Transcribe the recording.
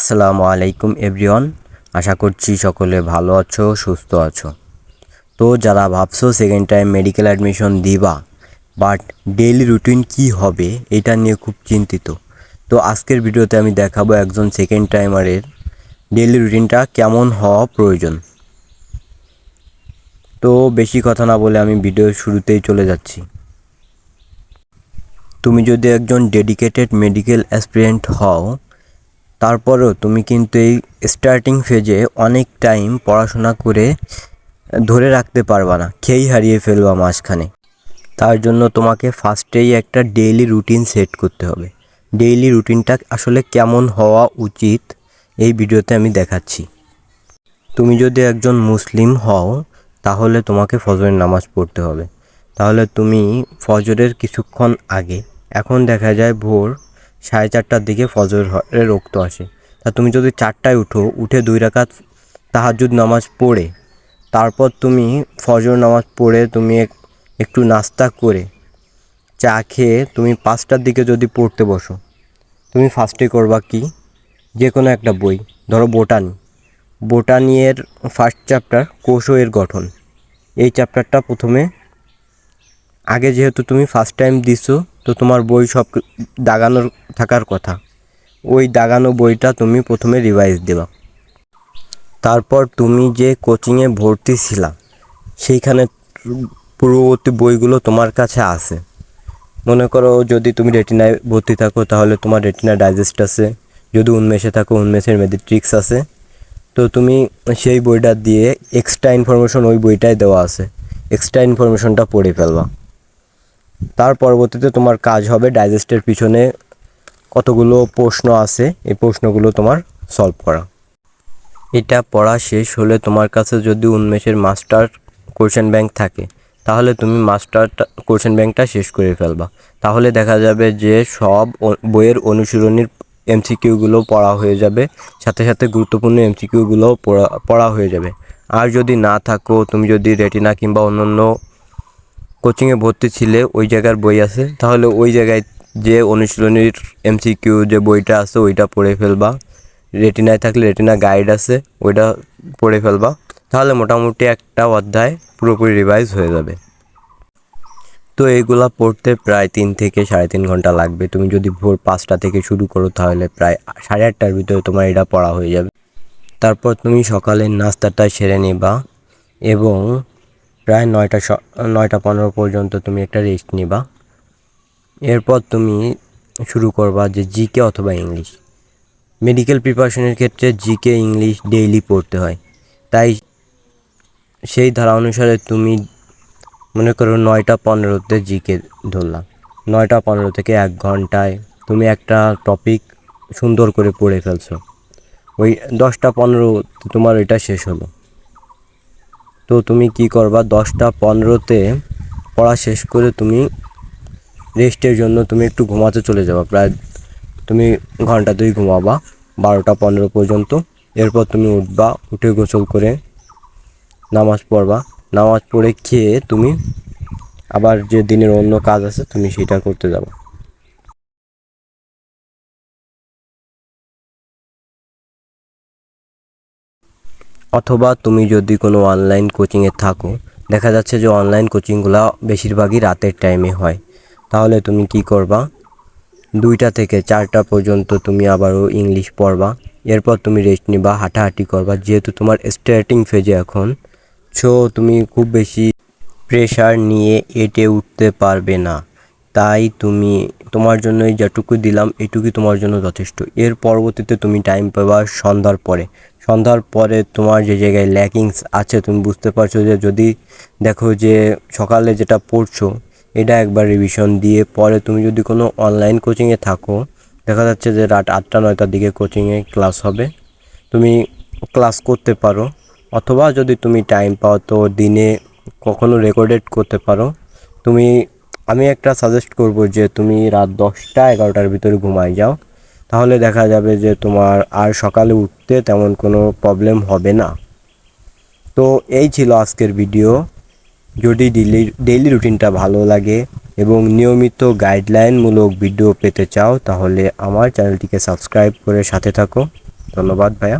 আসসালামু আলাইকুম এভরিওয়ান। আশা করছি সকলে ভালো আছো, সুস্থ আছো। তো যারা ভাবছো সেকেন্ড টাইম মেডিকেল অ্যাডমিশন দিবা, বাট ডেইলি রুটিন কি হবে এটা নিয়ে খুব চিন্তিত। তো আজকের ভিডিওতে আমি দেখাবো একজন সেকেন্ড টাইমারের ডেইলি রুটিনটা কেমন হওয়া প্রয়োজন। তো বেশি কথা না বলে আমি ভিডিওর শুরুতেই চলে যাচ্ছি। তুমি যদি একজন ডেডিকেটেড মেডিকেল অ্যাসপিরেন্ট হও, তারপরেও তুমি কিন্তু এই স্টার্টিং ফেজে অনেক টাইম পড়াশোনা করে ধরে রাখতে পারবা না, খেয়েই হারিয়ে ফেলবা মাঝখানে। তার জন্য তোমাকে ফার্স্টেই একটা ডেইলি রুটিন সেট করতে হবে। ডেইলি রুটিনটা আসলে কেমন হওয়া উচিত এই ভিডিওতে আমি দেখাচ্ছি। তুমি যদি একজন মুসলিম হও তাহলে তোমাকে ফজরের নামাজ পড়তে হবে। তাহলে তুমি ফজরের কিছুক্ষণ আগে, এখন দেখা যায় ভোর 4:30টার দিকে ফজরের রক্ত আসে, তা তুমি যদি 4টায় উঠে 2 রাকাত তাহাজ্জুদ নামাজ পড়ে তারপর তুমি ফজর নামাজ পড়ে তুমি একটু নাস্তা করে চা খেয়ে তুমি 5টার দিকে যদি পড়তে বসো, তুমি ফার্স্টে করবা কি, যে কোনো একটা বই, ধরো বোটানির ফার্স্ট চ্যাপ্টার কোষের গঠন। এই চ্যাপ্টারটা প্রথমে, আগে যেহেতু তুমি ফার্স্ট টাইম দিছো তো তোমার বই সব দাগানোর থাকার কথা, ওই দাগানো বইটা তুমি প্রথমে রিভাইজ দেবা। তারপর তুমি যে কোচিংয়ে ভর্তি ছিলা সেইখানে পূর্ববর্তী বইগুলো তোমার কাছে আছে। মনে করো যদি তুমি রেটিনায় ভর্তি থাকো তাহলে তোমার রেটিনা ডাইজেস্ট আছে, যদি উন্মেষে থাকো উন্মেষের ম্যাথমেটিক্স আছে। তো তুমি সেই বইটা দিয়ে এক্সট্রা ইনফরমেশন ওই বইটায় দেওয়া আছে, এক্সট্রা ইনফরমেশনটা পড়ে ফেলবা। তার পরবর্তীতে তোমার কাজ হবে ডাইজেস্টের পিছনে কতগুলো প্রশ্ন আছে এই প্রশ্নগুলো তোমার সলভ করা। এটা পড়া শেষ হলে তোমার কাছে যদি উন্মেষের মাস্টার কোয়েশ্চেন ব্যাংক থাকে তাহলে তুমি মাস্টার কোয়েশ্চেন ব্যাংকটা শেষ করে ফেলবা। তাহলে দেখা যাবে যে সব বইয়ের অনুশীলনীর এমসিকিউগুলো পড়া হয়ে যাবে, সাথে সাথে গুরুত্বপূর্ণ এমসিকিউগুলোও পড়া হয়ে যাবে। আর যদি না থাকো, তুমি যদি রেটিনা কিংবা অন্যান্য কোচিংয়ে ভর্তি ছিলে ওই জায়গার বই আছে, তাহলে ওই জায়গায় যে অনুশীলনীর এমসিকিউ যে বইটা আছে ওইটা পড়ে ফেলবা। রেটিনায় থাকলে রেটিনা গাইড আছে ওইটা পড়ে ফেলবা। তাহলে মোটামুটি একটা অধ্যায় পুরোপুরি রিভাইজ হয়ে যাবে। তো এইগুলা পড়তে প্রায় 3 থেকে 3.5 ঘন্টা লাগবে। তুমি যদি ভোর 5টা থেকে শুরু করো তাহলে প্রায় 8:30টার ভিতরে তোমার এটা পড়া হয়ে যাবে। তারপর তুমি সকালের নাস্তাটা সেরে নিবা এবং প্রায় 9:15 পর্যন্ত তুমি একটা রেস্ট নিবা। এরপর তুমি শুরু করবা যে জিকে অথবা ইংলিশ। মেডিকেল প্রিপারেশনের ক্ষেত্রে জিকে ইংলিশ ডেইলি পড়তে হয়, তাই সেই ধারা অনুসারে তুমি মনে করো 9:15তে জিকে ধরলাম। 9:15 থেকে 1 ঘন্টায় তুমি একটা টপিক সুন্দর করে পড়ে ফেলছো। ওই 10:15 তোমার এটা শেষ হলো। তো তুমি কি করবা, 10:15তে পড়া শেষ করে তুমি রেস্টের জন্য তুমি একটু ঘুমাতে চলে যাবা। প্রায় তুমি ঘন্টা 2 ঘুমাবা 12:15 পর্যন্ত। এরপর তুমি উঠবা, উঠে গোসল করে নামাজ পড়বা। নামাজ পড়ে খেয়ে তুমি আবার যে দিনের অন্য কাজ আছে তুমি সেটা করতে যাবা। অথবা তুমি যদি কোনো অনলাইন কোচিংয়ে থাকো, দেখা যাচ্ছে যে অনলাইন কোচিংগুলো বেশিরভাগই রাতের টাইমে হয়, তাহলে তুমি কি করবা, 2টা থেকে 4টা পর্যন্ত তুমি আবারও ইংলিশ পড়বা। এরপর তুমি রেস্ট নিবা, হাঁটাহাঁটি করবা। যেহেতু তোমার স্টার্টিং ফেজে এখন, সো তুমি খুব বেশি প্রেশার নিয়ে এঁটে উঠতে পারবে না, তাই তুমি তোমার জন্য এই যেটুকু দিলাম এটুকুই তোমার জন্য যথেষ্ট। এর পরবর্তীতে তুমি টাইম পাবা সন্ধ্যার পরে তোমার যে জায়গায় ল্যাকিংস আছে তুমি বুঝতে পারছো, যে যদি দেখো যে সকালে যেটা পড়ছো এটা একবার রিভিশন দিয়ে পরে তুমি যদি কোনো অনলাইন কোচিংয়ে থাকো, দেখা যাচ্ছে যে রাত 8টা-9টার দিকে কোচিংয়ে ক্লাস হবে, তুমি ক্লাস করতে পারো। অথবা যদি তুমি টাইম পাও তো দিনে কখনো রেকর্ডেড করতে পারো। আমি একটা সাজেস্ট করব যে তুমি রাত 10টা-11টার ভিতরে ঘুমাই যাও, তাহলে দেখা যাবে যে তোমার আর সকালে উঠতে তেমন কোনো প্রবলেম হবে না। তো এই ছিল আজকের ভিডিও। যদি ডেইলি রুটিনটা ভালো লাগে এবং নিয়মিত গাইডলাইনমূলক ভিডিও পেতে চাও তাহলে আমার চ্যানেলটিকে সাবস্ক্রাইব করে সাথে থাকো। ধন্যবাদ ভাইয়া।